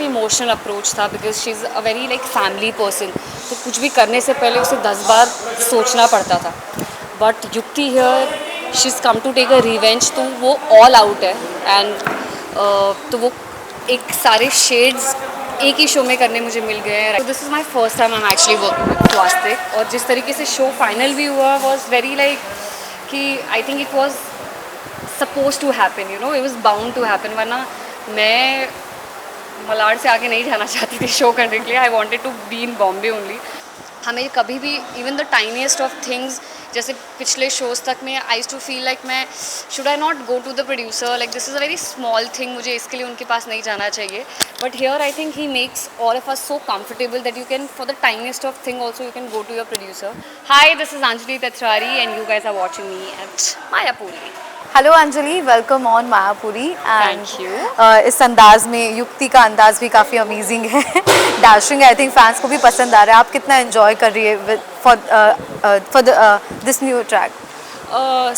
काफ़ी emotional approach था because she is a very like family person, तो कुछ भी करने से पहले उसे 10 बार सोचना पड़ता था। But Yukti here she is come to take a revenge, तो वो ऑल आउट है। एंड तो वो एक सारे शेड्स एक ही शो में करने मुझे मिल गए हैं। तो this is my first time I am actually working with Swastik, और जिस तरीके से शो फाइनल भी हुआ वॉज वेरी लाइक कि I think it was suppose to happen, you know, it was bound to happen. वरना मैं मलाड से आगे नहीं जाना चाहती थी शो करने के लिए। I wanted to be in Bombay only. हमें कभी भी even the tiniest of things, जैसे पिछले शोज़ तक में आई टू फील लाइक मैं should I not go to the producer, like this is a very small thing, मुझे इसके लिए उनके पास नहीं जाना चाहिए। But here I think he makes all of us so comfortable that you can for the tiniest of thing also you can go to your producer. Hi, this is Anjali Tatwari and you guys are watching me at Mayapuri. Hello Anjali, welcome on Mayapuri. Thank you. इस अंदाज में युक्ति का अंदाज भी काफ़ी amazing है, dashing है। आई थिंक फैंस को भी पसंद आ रहा है। आप कितना एंजॉय कर रही है for this new track?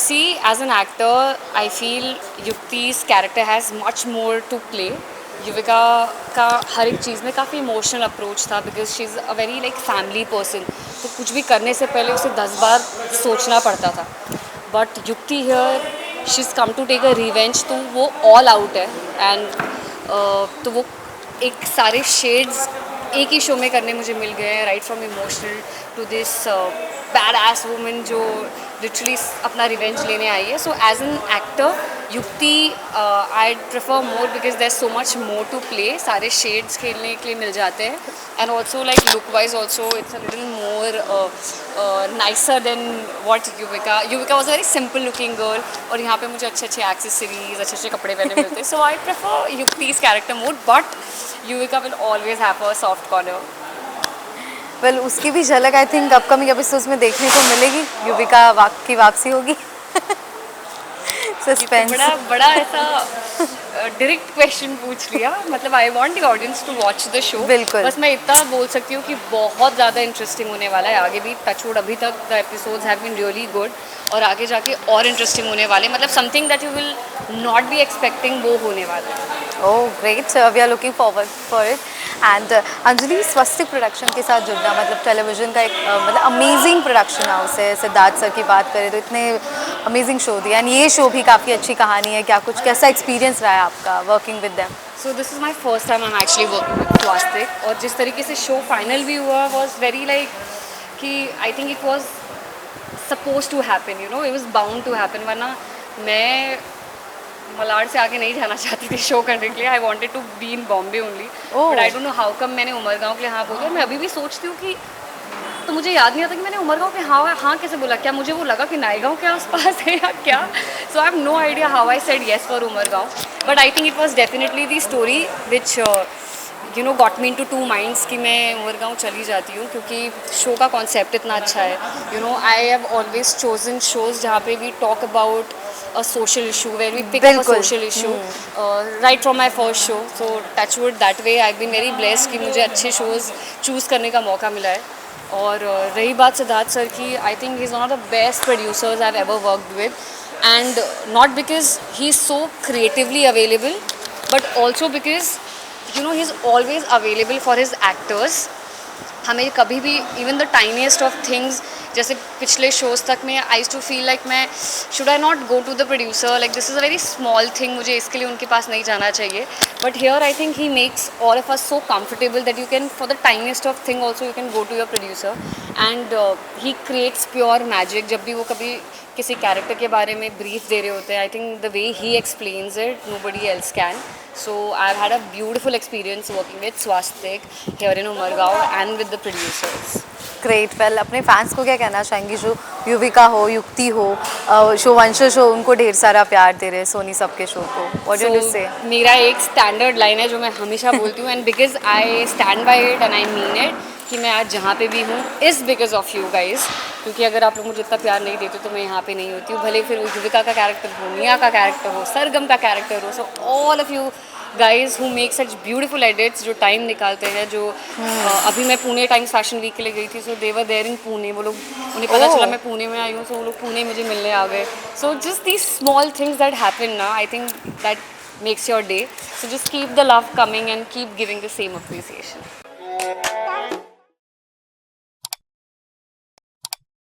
See, as an actor, I feel Yukti's character has much more to play. Yuvika का हर एक चीज़ में काफ़ी इमोशनल अप्रोच था because she is a very like family person, तो कुछ भी करने से पहले उसे 10 बार सोचना पड़ता था। But Yukti here she is come to take a revenge, तो वो ऑल आउट है। एंड तो वो एक सारे शेड्स एक ही शो में करने मुझे मिल गए हैं, right from emotional to this bad ass woman जो लिटरली अपना रिवेंज लेने आई है। So as an actor Yukti I prefer more because there so much more to play, सारे शेड्स खेलने के लिए मिल जाते हैं। And also like look wise also it's a little more nicer than what Yuvika was a very simple looking girl, और यहाँ पे मुझे अच्छे अच्छे एक्सेसरीज, अच्छे अच्छे कपड़े पहने मिलते हैं। सो आई प्रेफर युक्ति's character more, but Yuvika will always have a soft corner. Well उसकी भी झलक आई थिंक अपकमिंग एपिसोड्स में देखने को मिलेगी। युविका की वापसी होगी। सस्पेंस। बड़ा बड़ा ऐसा डायरेक्ट क्वेश्चन पूछ लिया। मतलब I want the audience to watch the show. बिल्कुल। बस मैं इतना बोल सकती हूँ कि बहुत ज़्यादा इंटरेस्टिंग होने वाला है आगे भी। टचवुड अभी तक the episodes have been really good, और आगे जाके और इंटरेस्टिंग होने वाले, मतलब something that you will not be expecting वो होने वाला है। Oh great, we are looking forward for it. And Anjali, Swastik production के साथ जुड़ना मतलब टेलीविज़न का एक मतलब अमेजिंग प्रोडक्शन हाउस है। सिद्धार्थ सर की बात करें तो इतने अमेजिंग शो दिया, एंड ये शो भी काफ़ी अच्छी कहानी है। क्या कुछ कैसा एक्सपीरियंस रहा है आपका working with them? So this is my first time I am actually working with Swastik, और जिस तरीके से शो फाइनल भी हुआ वॉज वेरी लाइक कि I think it was suppose to happen, you know, it was bound to happen. वरना मैं मलाड से आगे नहीं जाना चाहती थी शो करने के लिए। I wanted to be in Bombay only, but I don't know how come मैंने उमरगांव के लिए हाँ बोल दिया। मैं अभी भी सोचती हूँ कि, तो मुझे याद नहीं आता कि मैंने उमरगांव के हाँ कैसे बोला। क्या मुझे वो लगा कि नायगांव के आसपास है या क्या? So I have no idea how I said yes for Umargaon, but I think it was definitely the story which you know got me in two two minds कि मैं उमरगांव चली जाती हूँ, क्योंकि शो का कॉन्सेप्ट इतना अच्छा है। You know, I have always chosen shows जहाँ पे we talk about a social issue, where we pick up a social issue right from my first show. So touchwood that way I've been very blessed कि मुझे अच्छे shows choose करने का मौका मिला है। और रही बात सिद्धार्थ सर की, I think he's one of the best producers I've ever worked with, and not because he's so creatively available, but also because you know he's always available for his actors. हमें कभी भी even the tiniest of things, जैसे पिछले shows तक में I to feel like मैं should I not go to the producer, like this is a very small thing, मुझे इसके लिए उनके पास नहीं जाना चाहिए। But here I think he makes all of us so comfortable that you can for the tiniest of thing also you can go to your producer, and he creates pure magic. जब भी वो कभी किसी character के बारे में brief दे रहे होते हैं, I think the way he explains it nobody else can. So I've had a beautiful experience working with Swastik here in Umargaon and with the producers. Great. Well अपने फैंस को क्या कहना चाहेंगी जो युविका हो, युक्ति हो, शो वंशज हो, उनको ढेर सारा प्यार दे रहे हैं सोनी सबके शो को? व्हाट डू यू से? मेरा एक स्टैंडर्ड लाइन है जो मैं हमेशा बोलती हूँ, and because I stand by it and I mean it, कि मैं आज जहाँ पे भी हूँ is because of you guys. क्योंकि अगर आप लोग मुझे इतना प्यार नहीं देते तो मैं यहाँ पे नहीं होती हूँ, भले फिर युविका का कैरेक्टर हो, मिया का कैरेक्टर हो, सरगम का कैरेक्टर हो। So all of you guys who make such beautiful edits, जो टाइम निकालते हैं, जो अभी मैं पुणे टाइम्स फैशन वीक के लिए गई थी, सो दे वर देयर इन पुणे। वो लोग, उन्हें पता चला मैं पुणे में आई हूँ, सो वो लोग पुणे मुझे मिलने आ गए। So just these small things that happen ना, I think that makes your day. So just keep the love coming and keep giving the same appreciation.